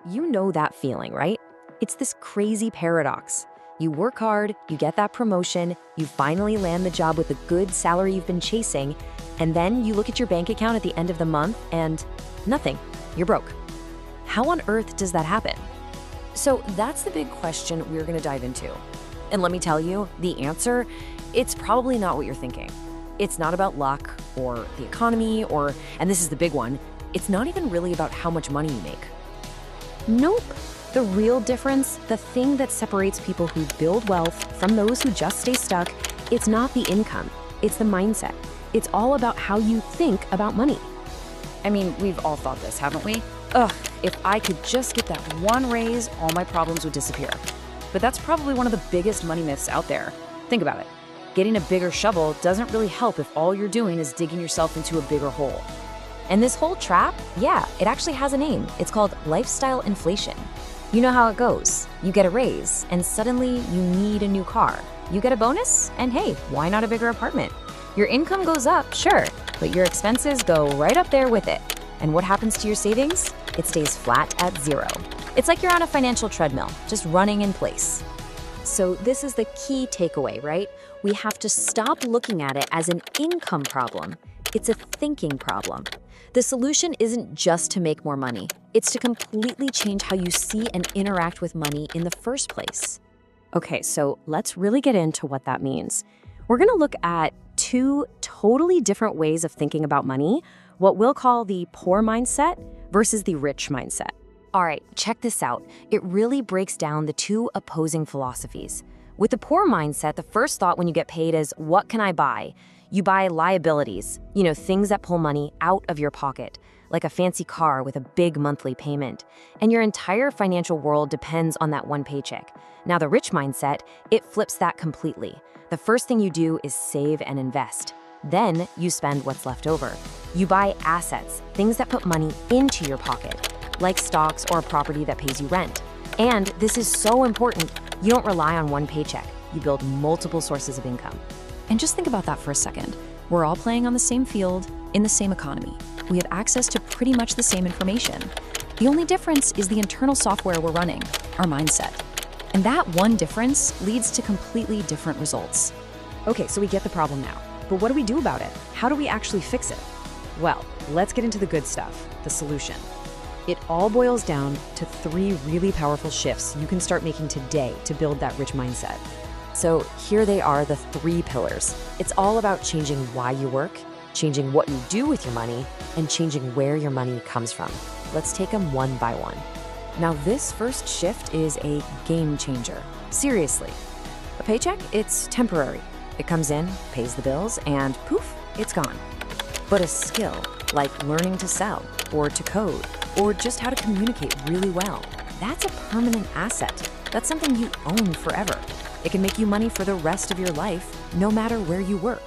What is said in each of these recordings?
You know that feeling, right? It's this crazy paradox. You work hard, you get that promotion, you finally land the job with a good salary you've been chasing, and then you look at your bank account at the end of the month and nothing. You're broke. How on earth does that happen? So that's the big question we're going to dive into. And let me tell you, the answer, it's probably not what you're thinking. It's not about luck or the economy and this is the big one, it's not even really about how much money you make. Nope. The real difference, the thing that separates people who build wealth from those who just stay stuck, it's not the income, it's the mindset. It's all about how you think about money. I mean, we've all thought this, haven't we? Ugh, if I could just get that one raise, all my problems would disappear. But that's probably one of the biggest money myths out there. Think about it. Getting a bigger shovel doesn't really help if all you're doing is digging yourself into a bigger hole. And this whole trap, yeah, it actually has a name. It's called lifestyle inflation. You know how it goes. You get a raise, and suddenly you need a new car. You get a bonus, and hey, why not a bigger apartment? Your income goes up, sure, but your expenses go right up there with it. And what happens to your savings? It stays flat at zero. It's like you're on a financial treadmill, just running in place. So this is the key takeaway, right? We have to stop looking at it as an income problem. It's a thinking problem. The solution isn't just to make more money. It's to completely change how you see and interact with money in the first place. Okay, so let's really get into what that means. We're going to look at two totally different ways of thinking about money, what we'll call the poor mindset versus the rich mindset. All right, check this out. It really breaks down the two opposing philosophies. With the poor mindset, the first thought when you get paid is, what can I buy? You buy liabilities, things that pull money out of your pocket, like a fancy car with a big monthly payment. And your entire financial world depends on that one paycheck. Now, the rich mindset, it flips that completely. The first thing you do is save and invest. Then you spend what's left over. You buy assets, things that put money into your pocket, like stocks or a property that pays you rent. And this is so important, you don't rely on one paycheck. You build multiple sources of income. And just think about that for a second. We're all playing on the same field, in the same economy. We have access to pretty much the same information. The only difference is the internal software we're running, our mindset. And that one difference leads to completely different results. Okay, so we get the problem now. But what do we do about it? How do we actually fix it? Well, let's get into the good stuff, the solution. It all boils down to 3 really powerful shifts you can start making today to build that rich mindset. So here they are, the 3 pillars. It's all about changing why you work, changing what you do with your money, and changing where your money comes from. Let's take them one by one. Now, this first shift is a game changer. Seriously. A paycheck, it's temporary. It comes in, pays the bills, and poof, it's gone. But a skill, like learning to sell, or to code, or just how to communicate really well, that's a permanent asset. That's something you own forever. It can make you money for the rest of your life, no matter where you work.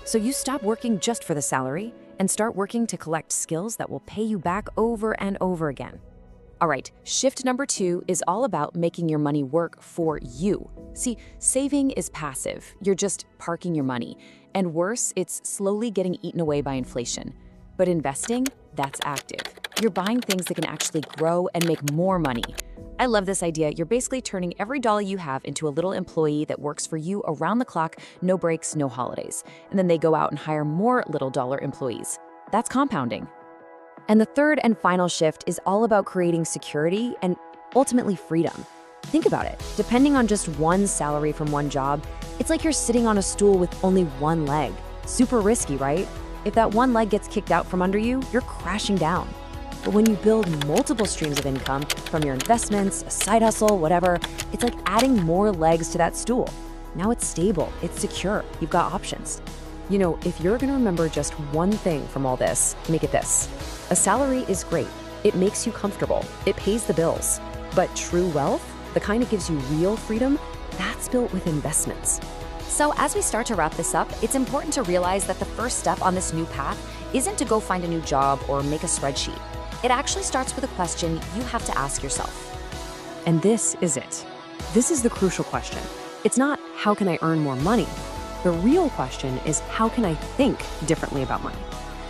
So you stop working just for the salary and start working to collect skills that will pay you back over and over again. All right, shift number 2 is all about making your money work for you. See, saving is passive. You're just parking your money. And worse, it's slowly getting eaten away by inflation. But investing, that's active. You're buying things that can actually grow and make more money. I love this idea. You're basically turning every dollar you have into a little employee that works for you around the clock, no breaks, no holidays. And then they go out and hire more little dollar employees. That's compounding. And the third and final shift is all about creating security and ultimately freedom. Think about it. Depending on just one salary from one job, it's like you're sitting on a stool with only one leg. Super risky, right? If that one leg gets kicked out from under you, you're crashing down. But when you build multiple streams of income from your investments, a side hustle, whatever, it's like adding more legs to that stool. Now it's stable, it's secure, you've got options. If you're gonna remember just one thing from all this, make it this. A salary is great. It makes you comfortable. It pays the bills. But true wealth, the kind that gives you real freedom, that's built with investments. So as we start to wrap this up, it's important to realize that the first step on this new path isn't to go find a new job or make a spreadsheet. It actually starts with a question you have to ask yourself. And this is it. This is the crucial question. It's not, how can I earn more money? The real question is, how can I think differently about money?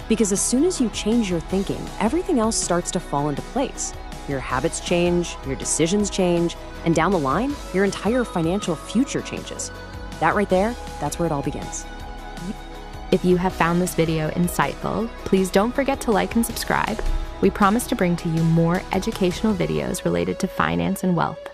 Because as soon as you change your thinking, everything else starts to fall into place. your habits change, your decisions change, and down the line, your entire financial future changes. That right there, that's where it all begins. If you have found this video insightful, please don't forget to like and subscribe. We promise to bring to you more educational videos related to finance and wealth.